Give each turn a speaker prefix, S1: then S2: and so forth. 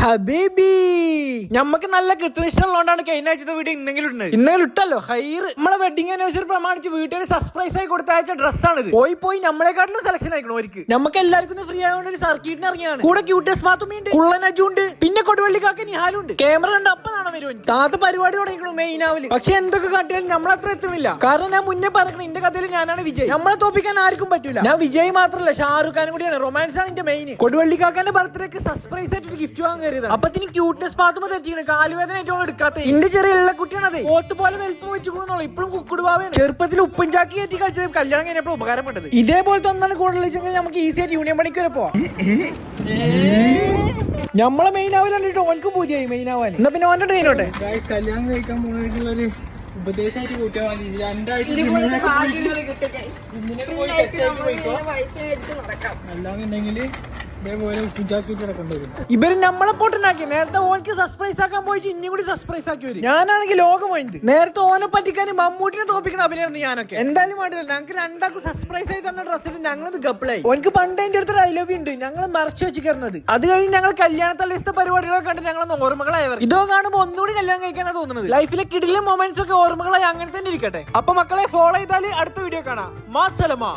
S1: ഹബീബി ഞമ്മക്ക് നല്ല കൃത്യനിഷ്ഠുള്ളതുകൊണ്ടാണ് കഴിഞ്ഞ ആഴ്ചത്തെ വീഡിയോ ഇന്നെങ്കിലും ഇട്ടല്ലോ ഹൈർ നമ്മളെ വെഡിങ് ആനിവേഴ്സറി പ്രമാണിച്ച് വീട്ടുകാർ സർപ്രൈസ് ആയി കൊടുത്തയച്ച ഡ്രസ്സാണിത്. പോയി നമ്മളെക്കാട്ടിലും സെലക്ഷൻ ആയിക്കണം അവർക്ക്. നമുക്ക് എല്ലാവർക്കും ഫ്രീ ആയതുകൊണ്ട് ഒരു സർക്കിട്ടിന് ഇറങ്ങിയാണ്. കൂടെ ക്യൂട്ടസ് മാത്തുമ്മയുണ്ട്, കുള്ളനജുണ്ട്, പിന്നെ കൊടുവള്ളിക്കാക്ക നിഹാലുണ്ട്. ക്യാമറ ഉണ്ട് അപ്പനാണ് വരുവാൻ താത്ത പരിപാടി തുടങ്ങിക്കണം മെയിൻ ആവില്ല. പക്ഷെ എന്തൊക്കെ കാട്ടിയാലും നമ്മളത്ര എത്തുന്നില്ല. കാരണം ഞാൻ മുന്നേ പറയണം എന്റെ കഥയിൽ ഞാനാണ് വിജയ്. നമ്മളെ തോപ്പിക്കാൻ ആർക്കും പറ്റൂല. ഞാൻ വിജയ് മാത്രമല്ല ഷാറുഖ് ഖാനും കൂടിയാണ്. റൊമാൻസ് ആണ് എന്റെ മെയിൻ. കൊടുവള്ളിക്കാക്കന്റെ ബർത്ത്ഡേക്ക് സർപ്രൈസ് ആയിട്ട് ഒരു ഗിഫ്റ്റ് വാങ്ങാൻ കയറിയതാണ്. അപ്പത്തിന് ക്യൂട്ട്നെസ് പാത്തുമ്പോ തെറ്റിയാണ്. കാലുവേദന ഏറ്റവും എടുക്കാത്ത എന്റെ ചെറിയ എല്ലാ കുട്ടിയാണത്. ഓത്ത് പോലെ വെൽപ്പം വെച്ചുകൊള്ളുന്നുള്ള ഇപ്പോഴും കുക്കുടുവാണ്. ചെറുപ്പത്തിൽ ഉപ്പും ചാക്കി കയറ്റി കളിച്ചത് കല്യാണം കഴിഞ്ഞപ്പോൾ ഉപകാരപ്പെട്ടത്. ഇതേപോലത്തെ ഒന്നാണ് കൂടുതൽ നമുക്ക് ഈസി ആയിട്ട് യൂണിയൻ പണിക്ക് വരെ പോവാം. നമ്മളെ മെയിൻ ആവില്ലോ ഓനക്ക് പൂജയായി മെയിൻ ആവാൻ. എന്നാ പിന്നെ ഓൻ്റെ കഴിഞ്ഞോട്ടെ.
S2: കല്യാണം കഴിക്കാൻ പോകുന്നൊരു ഉപദേശമായിട്ട് കൂട്ടാൻ മതി. അല്ലാന്നുണ്ടെങ്കിൽ ഇതേപോലെ ഉപ്പിച്ചാക്കിട്ട് നടക്കേണ്ടി വരും.
S1: ഇവര് നമ്മളെ പൊട്ടനാക്കി. നേരത്തെ ഓനക്ക് സർപ്രൈസ് ആക്കാൻ പോയിട്ട് ഇനി കൂടി സർപ്രൈസ് ആക്കി വരും. ഞാനാണെങ്കിൽ ലോകം പോയത്. നേരത്തെ ഓനെ പറ്റിക്കാനും മമ്മൂട്ടിനെ തോപ്പിക്കണം അഭിനയം ഞാനൊക്കെ. എന്തായാലും വേണ്ടില്ല. ഞങ്ങൾക്ക് രണ്ടാക്കും സർപ്രൈസ് ആയി തന്ന ഡ്രസ്സിൽ ഞങ്ങളത് ഗപ്പിളായി. ഓനക്ക് പണ്ട് എന്റെ അടുത്തൊരു ഐ ലവ് ഉണ്ട്. ഞങ്ങൾ മറച്ചു വെച്ചിരുന്നത്. അത് കഴിഞ്ഞ് ഞങ്ങൾ കല്യാണത്തലേസത്തെ പരിപാടികളൊക്കെ കണ്ട് ഞങ്ങളൊന്ന് ഓർമ്മകളായവർ. ഇതോ കാണുമ്പോൾ ഒന്നുകൂടി കല്യാണം കഴിക്കാനാണ് തോന്നുന്നത്. ലൈഫിലെ കിടിലെ മൊമെന്റ്സ് ഒക്കെ ഓർമ്മകളായി അങ്ങനെ തന്നെ ഇരിക്കട്ടെ. അപ്പൊ മക്കളെ ഫോളോ ചെയ്താൽ അടുത്ത വീഡിയോ കാണാം. മാസലമാ.